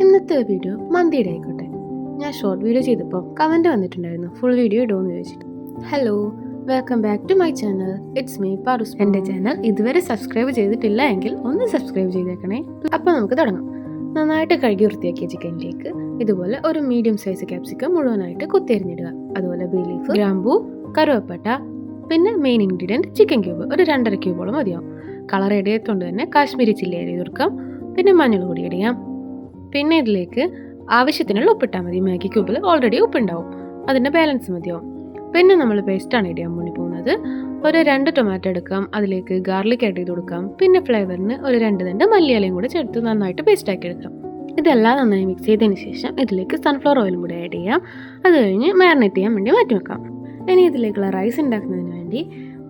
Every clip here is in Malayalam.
ഇന്നത്തെ വീഡിയോ മന്തിയുടെ ആയിക്കോട്ടെ. ഞാൻ ഷോർട്ട് വീഡിയോ ചെയ്തപ്പോൾ കമൻറ്റ് വന്നിട്ടുണ്ടായിരുന്നു ഫുൾ വീഡിയോ ഇടുമെന്ന് ചോദിച്ചിട്ട്. Hello, welcome back to my channel. It's me Parus. എൻ്റെ ചാനൽ ഇതുവരെ സബ്സ്ക്രൈബ് ചെയ്തിട്ടില്ല എങ്കിൽ ഒന്ന് സബ്സ്ക്രൈബ് ചെയ്തേക്കണേ. അപ്പോൾ നമുക്ക് തുടങ്ങാം. നന്നായിട്ട് കഴുകി വൃത്തിയാക്കിയ ചിക്കനിലേക്ക് ഇതുപോലെ ഒരു മീഡിയം സൈസ് ക്യാപ്സിക്കം മുഴുവനായിട്ട് കുത്തിയരിഞ്ഞിടുക. അതുപോലെ ബേ ലീഫ്, ഗ്രാമ്പൂ, കറുവപ്പട്ട, പിന്നെ മെയിൻ ഇൻഗ്രീഡിയൻറ്റ് ചിക്കൻ ക്യൂബ് ഒരു 2.5 ക്യൂബോളം മതിയാവും. കളർ ഇടയത്തുകൊണ്ട് തന്നെ കാശ്മീരി ചില്ലി ആഡ് ചെയ്ത് കൊടുക്കാം. പിന്നെ മഞ്ഞൾ പൊടി ഇടാം. പിന്നെ ഇതിലേക്ക് ആവശ്യത്തിനുള്ള ഉപ്പിട്ടാൽ മതി. മാഗി ക്യൂബിൽ ഓൾറെഡി ഉപ്പുണ്ടാവും, അതിൻ്റെ ബാലൻസ് മതിയാവും. പിന്നെ നമ്മൾ പേസ്റ്റാണ് ഇടാൻ വേണ്ടി പോകുന്നത്. ഒരു 2 ടൊമാറ്റോ എടുക്കാം, അതിലേക്ക് ഗാർലിക് ആഡ് ചെയ്ത് കൊടുക്കാം. പിന്നെ ഫ്ലേവറിന് ഒരു 2 തണ്ട് മല്ലിയിലയും കൂടെ ചേർത്ത് നന്നായിട്ട് പേസ്റ്റാക്കി എടുക്കാം. ഇതെല്ലാം നന്നായി മിക്സ് ചെയ്തതിന് ശേഷം ഇതിലേക്ക് സൺഫ്ലവർ ഓയിലും കൂടെ ആഡ് ചെയ്യാം. അത് കഴിഞ്ഞ് മാരിനേറ്റ് ചെയ്യാൻ വേണ്ടി മാറ്റി വെക്കാം. ഇനി ഇതിലേക്കുള്ള റൈസ് ഉണ്ടാക്കുന്നതിന് വേണ്ടി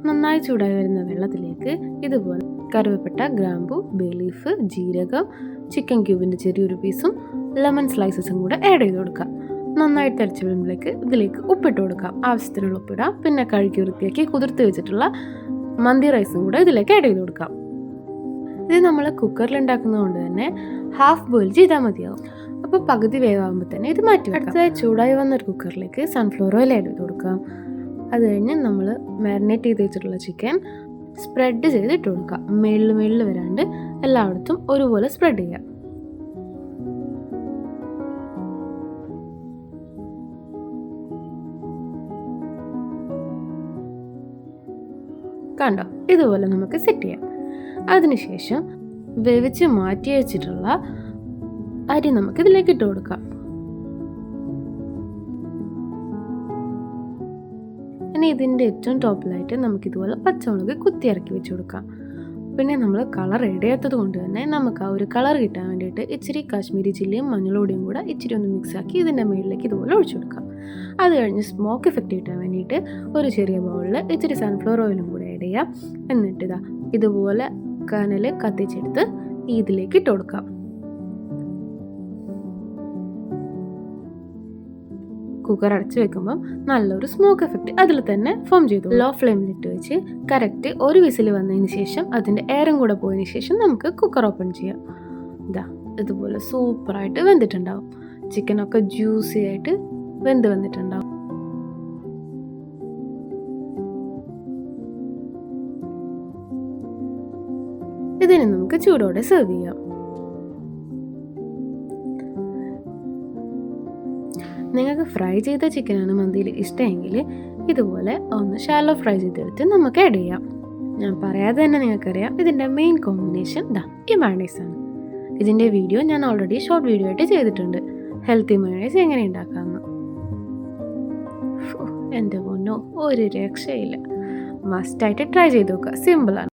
നന്നായി ചൂടായി വരുന്ന വെള്ളത്തിലേക്ക് ഇതുപോലെ കറുവപ്പട്ട, ഗ്രാമ്പൂ, ബേ ലീഫ്, ജീരകം, ചിക്കൻ ക്യൂബിൻ്റെ ചെറിയൊരു പീസും ലെമൺ സ്ലൈസസും കൂടെ ആഡ് ചെയ്ത് കൊടുക്കാം. നന്നായിട്ട് തിളച്ച് വരുമ്പോഴേക്ക് ഇതിലേക്ക് ഉപ്പിട്ട് കൊടുക്കാം. ആവശ്യത്തിനുള്ള ഉപ്പിടാം. പിന്നെ കഴുകി വൃത്തിയാക്കി കുതിർത്ത് വെച്ചിട്ടുള്ള മന്തി റൈസും കൂടെ ഇതിലേക്ക് ആഡ് ചെയ്ത് കൊടുക്കാം. ഇത് നമ്മൾ കുക്കറിൽ ഉണ്ടാക്കുന്നതുകൊണ്ട് തന്നെ ഹാഫ് ബോയിൽ ചെയ്താൽ മതിയാവും. അപ്പോൾ പകുതി വേവാകുമ്പോൾ തന്നെ ഇത് മാറ്റി വെക്കാം. അടുത്തതായി ചൂടായി വന്നൊരു കുക്കറിലേക്ക് സൺഫ്ലവർ ഓയിൽ ആഡ് ചെയ്ത് കൊടുക്കാം. അത് കഴിഞ്ഞ് നമ്മൾ മാരിനേറ്റ് ചെയ്ത് വെച്ചിട്ടുള്ള ചിക്കൻ സ്പ്രെഡ് ചെയ്തിട്ട് കൊടുക്കാം. മേളിൽ വരാണ്ട് എല്ലായിടത്തും ഒരുപോലെ സ്പ്രെഡ് ചെയ്യാം. കണ്ടോ, ഇതുപോലെ നമുക്ക് സെറ്റ് ചെയ്യാം. അതിനുശേഷം വേവിച്ച് മാറ്റി വെച്ചിട്ടുള്ള അരി നമുക്ക് ഇതിലേക്ക് ഇട്ട് കൊടുക്കാം. ഇനി ഇതിൻ്റെ ഏറ്റവും ടോപ്പിലായിട്ട് നമുക്കിതുപോലെ പച്ചമുളക് കുത്തി ഇറക്കി വെച്ച് കൊടുക്കാം. പിന്നെ നമ്മൾ കളർ ഇടയാത്തത് കൊണ്ട് തന്നെ നമുക്ക് ആ ഒരു കളർ കിട്ടാൻ വേണ്ടിയിട്ട് ഇച്ചിരി കാശ്മീരി ചില്ലിയും മഞ്ഞളോടിയും കൂടെ ഇച്ചിരി ഒന്ന് മിക്സാക്കി ഇതിൻ്റെ മുകളിലേക്ക് ഇതുപോലെ ഒഴിച്ചു കൊടുക്കാം. അത് കഴിഞ്ഞ് സ്മോക്ക് എഫക്റ്റ് കിട്ടാൻ വേണ്ടിയിട്ട് ഒരു ചെറിയ ബൗളിൽ ഇച്ചിരി സൺഫ്ലവർ ഓയിലും കൂടെ ആഡ് ചെയ്യാം. എന്നിട്ട് ഇതുപോലെ കനൽ കത്തിച്ചെടുത്ത് ഇതിലേക്ക് ഇട്ട് കൊടുക്കാം. കുക്കർ അടച്ച് വെക്കുമ്പം നല്ലൊരു സ്മോക്ക് എഫക്റ്റ് അതിൽ തന്നെ ഫോം ചെയ്തു. ലോ ഫ്ലെയിമിലിട്ട് വെച്ച് കറക്റ്റ് ഒരു വിസിൽ വന്നതിന് ശേഷം അതിൻ്റെ എയറും കൂടെ പോയതിന് ശേഷം നമുക്ക് കുക്കർ ഓപ്പൺ ചെയ്യാം. ഇതുപോലെ സൂപ്പറായിട്ട് വെന്തിട്ടുണ്ടാവും. ചിക്കനൊക്കെ ജ്യൂസി ആയിട്ട് വെന്ത് വന്നിട്ടുണ്ടാവും. ഇതിന് നമുക്ക് ചൂടോടെ സെർവ് ചെയ്യാം. നിങ്ങൾക്ക് ഫ്രൈ ചെയ്ത ചിക്കനാണ് മന്തിയിൽ ഇഷ്ടമെങ്കിൽ ഇതുപോലെ ഒന്ന് ഷാലോ ഫ്രൈ ചെയ്തെടുത്ത് നമുക്ക് ആഡ് ചെയ്യാം. ഞാൻ പറയാതെ തന്നെ നിങ്ങൾക്കറിയാം ഇതിൻ്റെ മെയിൻ കോമ്പിനേഷൻ ഈ മയണൈസാണ്. ഇതിൻ്റെ വീഡിയോ ഞാൻ ഓൾറെഡി ഷോർട്ട് വീഡിയോ ആയിട്ട് ചെയ്തിട്ടുണ്ട്, ഹെൽത്തി മയണൈസ് എങ്ങനെ ഉണ്ടാക്കാമെന്ന്. എൻ്റെ പൊന്നോ, ഒരു രക്ഷയില്ല. മസ്റ്റായിട്ട് ട്രൈ ചെയ്ത് നോക്കുക, സിമ്പിളാണ്.